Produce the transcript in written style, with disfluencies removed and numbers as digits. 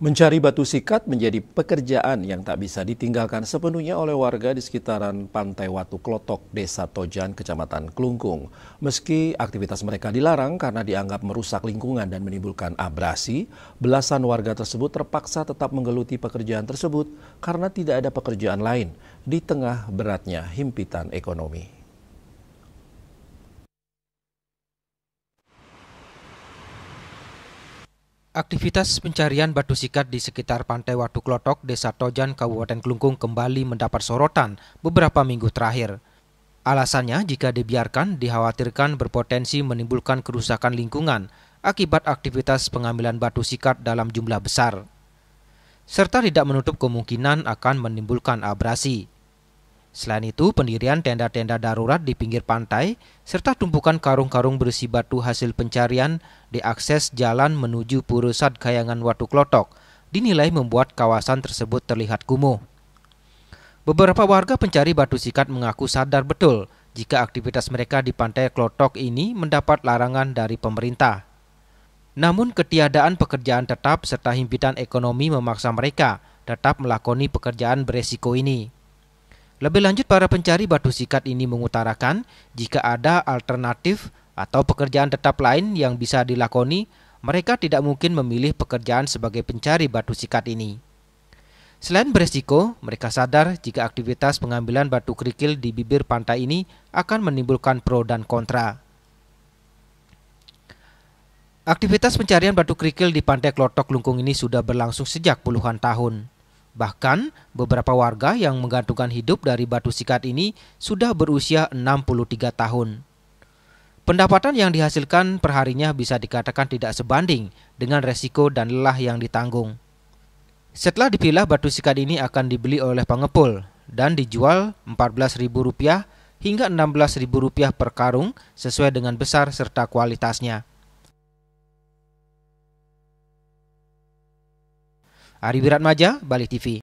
Mencari batu sikat menjadi pekerjaan yang tak bisa ditinggalkan sepenuhnya oleh warga di sekitaran Pantai Watu Klotok, Desa Tojan, Kecamatan Klungkung. Meski aktivitas mereka dilarang karena dianggap merusak lingkungan dan menimbulkan abrasi, belasan warga tersebut terpaksa tetap menggeluti pekerjaan tersebut karena tidak ada pekerjaan lain di tengah beratnya himpitan ekonomi. Aktivitas pencarian batu sikat di sekitar Pantai Watu Klotok, Desa Tojan, Kabupaten Klungkung kembali mendapat sorotan beberapa minggu terakhir. Alasannya, jika dibiarkan, dikhawatirkan berpotensi menimbulkan kerusakan lingkungan akibat aktivitas pengambilan batu sikat dalam jumlah besar, serta tidak menutup kemungkinan akan menimbulkan abrasi. Selain itu, pendirian tenda-tenda darurat di pinggir pantai serta tumpukan karung-karung berisi batu hasil pencarian di akses jalan menuju Pura Sad Kayangan Watu Klotok dinilai membuat kawasan tersebut terlihat kumuh. Beberapa warga pencari batu sikat mengaku sadar betul jika aktivitas mereka di Pantai Klotok ini mendapat larangan dari pemerintah. Namun ketiadaan pekerjaan tetap serta himpitan ekonomi memaksa mereka tetap melakoni pekerjaan beresiko ini. Lebih lanjut, para pencari batu sikat ini mengutarakan jika ada alternatif atau pekerjaan tetap lain yang bisa dilakoni, mereka tidak mungkin memilih pekerjaan sebagai pencari batu sikat ini. Selain beresiko, mereka sadar jika aktivitas pengambilan batu kerikil di bibir pantai ini akan menimbulkan pro dan kontra. Aktivitas pencarian batu kerikil di Pantai Klotok Klungkung ini sudah berlangsung sejak puluhan tahun. Bahkan, beberapa warga yang menggantungkan hidup dari batu sikat ini sudah berusia 63 tahun. Pendapatan yang dihasilkan perharinya bisa dikatakan tidak sebanding dengan resiko dan lelah yang ditanggung. Setelah dipilah, batu sikat ini akan dibeli oleh pengepul dan dijual Rp14.000 hingga Rp16.000 per karung sesuai dengan besar serta kualitasnya. Ari Wiratmaja, Bali TV.